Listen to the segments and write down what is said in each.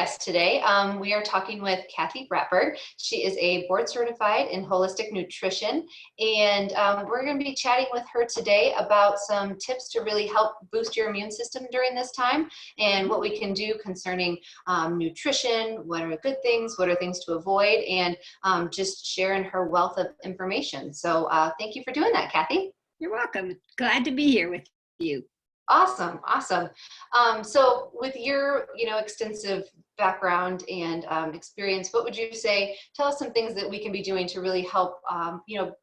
guest today. We are talking with Kathi Bratberg. She is a board certified in holistic nutrition, and we're going to be chatting with her today about some tips to really help boost your immune system during this time and what we can do concerning nutrition, what are good things, what are things to avoid, and just sharing her wealth of information. So thank you for doing that, Kathi. You're welcome. Glad to be here with you. Awesome. So with your, extensive background and experience, what would you say, tell us some things that we can be doing to really help,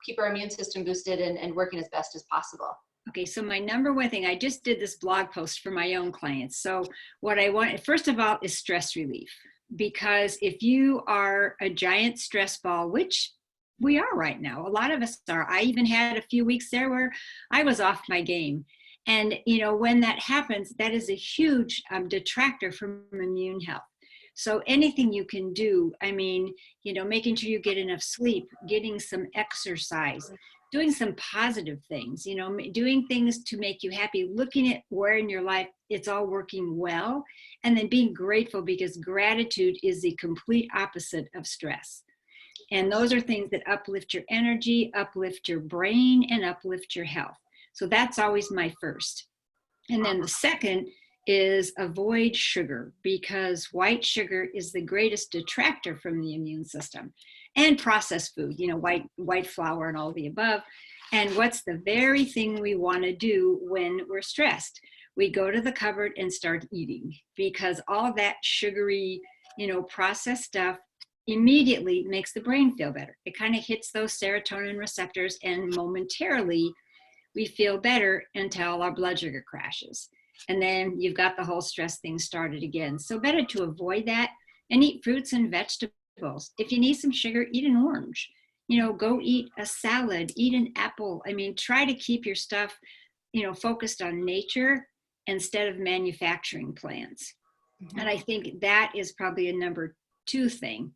keep our immune system boosted and working as best as possible? Okay, so my number one thing, I just did this blog post for my own clients. So what I want, first of all, is stress relief. Because if you are a giant stress ball, which we are right now, a lot of us are. I even had a few weeks there where I was off my game. And, when that happens, that is a huge detractor from immune health. So anything you can do, making sure you get enough sleep, getting some exercise, doing some positive things, doing things to make you happy, looking at where in your life it's all working well, and then being grateful, because gratitude is the complete opposite of stress. And those are things that uplift your energy, uplift your brain, and uplift your health. So that's always my first. And then the second is avoid sugar, because white sugar is the greatest detractor from the immune system, and processed food, white flour and all the above. And what's the very thing we want to do when we're stressed? We go to the cupboard and start eating, because all that sugary, processed stuff immediately makes the brain feel better. It kind of hits those serotonin receptors, and momentarily we feel better until our blood sugar crashes. And then you've got the whole stress thing started again. So better to avoid that and eat fruits and vegetables. If you need some sugar, eat an orange. Go eat a salad, eat an apple. Try to keep your stuff, focused on nature instead of manufacturing plants. Mm-hmm. And I think that is probably a number two thing.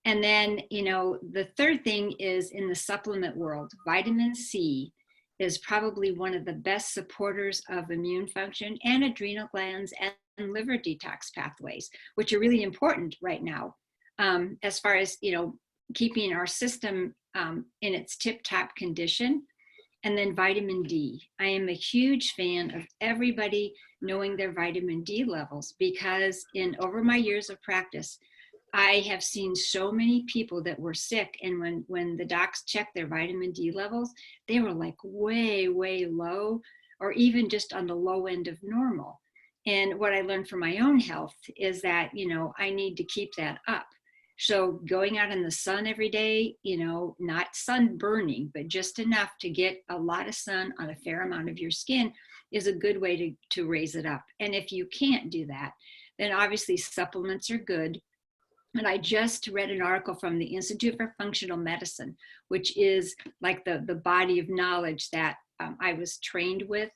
And then, the third thing is, in the supplement world, vitamin C is probably one of the best supporters of immune function and adrenal glands and liver detox pathways, which are really important right now, as far as, keeping our system in its tip-top condition. And then vitamin D. I am a huge fan of everybody knowing their vitamin D levels, because over my years of practice, I have seen so many people that were sick, and when the docs checked their vitamin D levels, they were like way, way low, or even just on the low end of normal. And what I learned from my own health is that, I need to keep that up. So going out in the sun every day, not sun burning, but just enough to get a lot of sun on a fair amount of your skin is a good way to raise it up. And if you can't do that, then obviously supplements are good. And I just read an article from the Institute for Functional Medicine, which is like the body of knowledge that I was trained with.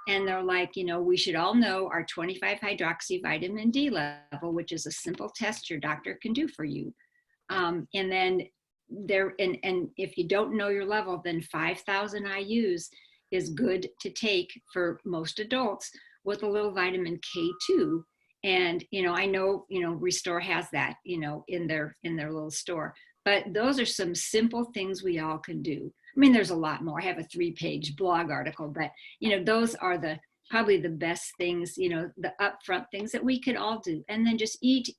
And they're like, we should all know our 25 hydroxy vitamin D level, which is a simple test your doctor can do for you. And then and if you don't know your level, then 5,000 IUs is good to take for most adults, with a little vitamin K2. And, I know, Restore has that, in their little store, but those are some simple things we all can do. There's a lot more. I have a 3-page blog article, but, those are probably the best things, the upfront things that we could all do. And then just eat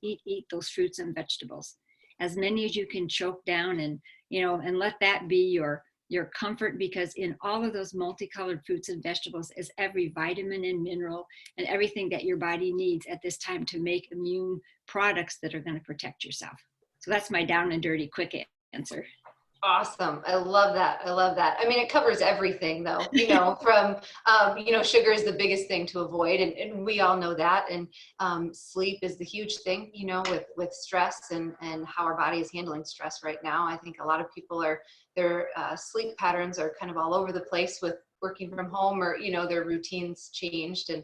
those fruits and vegetables, as many as you can choke down, and, and let that be your comfort, because in all of those multicolored fruits and vegetables is every vitamin and mineral and everything that your body needs at this time to make immune products that are going to protect yourself. So that's my down and dirty quick answer. Awesome. I love that. It covers everything though, from, sugar is the biggest thing to avoid. And we all know that. And sleep is the huge thing, with stress and how our body is handling stress right now. I think a lot of people their sleep patterns are kind of all over the place with working from home, or, their routines changed. And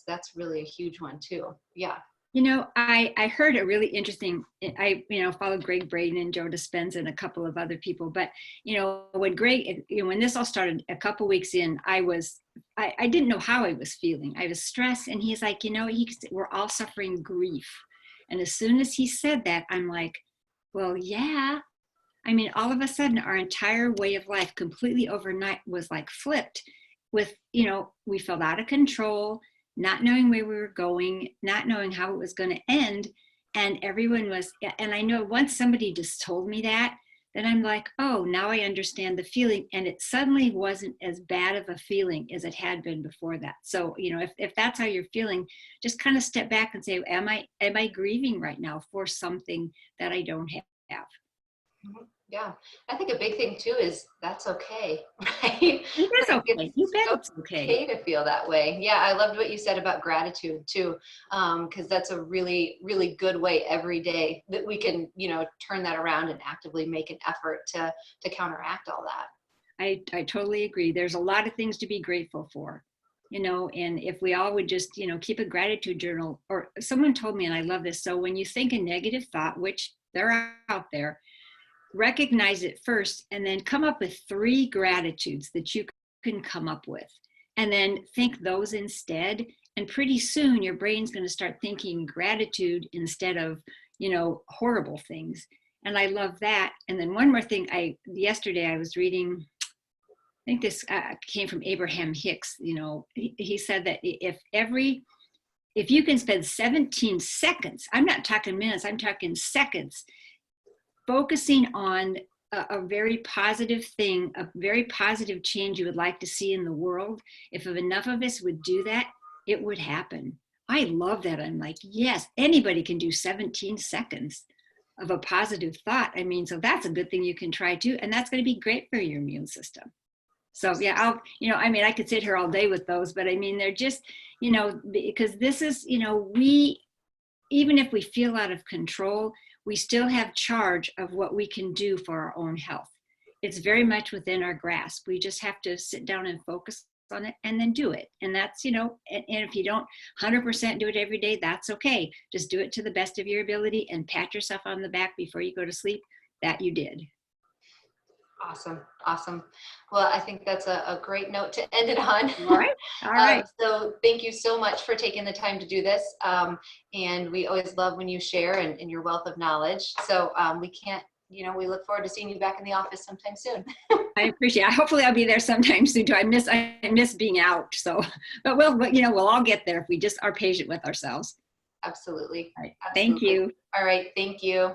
that's really a huge one too. Yeah. I heard a really interesting, I followed Greg Braden and Joe Dispenza and a couple of other people, but, when Greg, when this all started a couple weeks in, I didn't know how I was feeling. I was stressed, and he's like, we're all suffering grief. And as soon as he said that, I'm like, well, yeah. I mean, all of a sudden, our entire way of life completely overnight was like flipped with, we felt out of control, not knowing where we were going, not knowing how it was going to end. And everyone was, and I know once somebody just told me that, then I'm like, oh, now I understand the feeling. And it suddenly wasn't as bad of a feeling as it had been before that. So, if that's how you're feeling, just kind of step back and say, am I grieving right now for something that I don't have? Yeah, I think a big thing too is that's okay, right? It is Like okay. You bet so it's okay. okay to feel that way. Yeah, I loved what you said about gratitude too, because that's a really, really good way every day that we can, turn that around and actively make an effort to counteract all that. I totally agree. There's a lot of things to be grateful for, and if we all would just, keep a gratitude journal, or someone told me, and I love this. So when you think a negative thought, which they're out there, recognize it first and then come up with 3 gratitudes that you can come up with, and then think those instead. And pretty soon your brain's going to start thinking gratitude instead of, horrible things. And I love that. And then one more thing, yesterday I was reading, I think this came from Abraham Hicks. He said that if you can spend 17 seconds, I'm not talking minutes, I'm talking seconds, focusing on a very positive thing, a very positive change you would like to see in the world, if enough of us would do that, it would happen. I love that. I'm like, yes, anybody can do 17 seconds of a positive thought. I mean, so that's a good thing you can try too. And that's going to be great for your immune system. So yeah, I could sit here all day with those, but I mean, they're just, because this is, even if we feel out of control, we still have charge of what we can do for our own health. It's very much within our grasp. We just have to sit down and focus on it and then do it. And that's, and if you don't 100% do it every day, that's okay. Just do it to the best of your ability and pat yourself on the back before you go to sleep that you did. Awesome. Awesome. Well, I think that's a great note to end it on. All right. All right. So thank you so much for taking the time to do this. And we always love when you share and your wealth of knowledge. So we look forward to seeing you back in the office sometime soon. I appreciate it. Hopefully I'll be there sometime soon too. I miss being out. So, but we'll all get there if we just are patient with ourselves. Absolutely. All right. Absolutely. Thank you. All right. Thank you.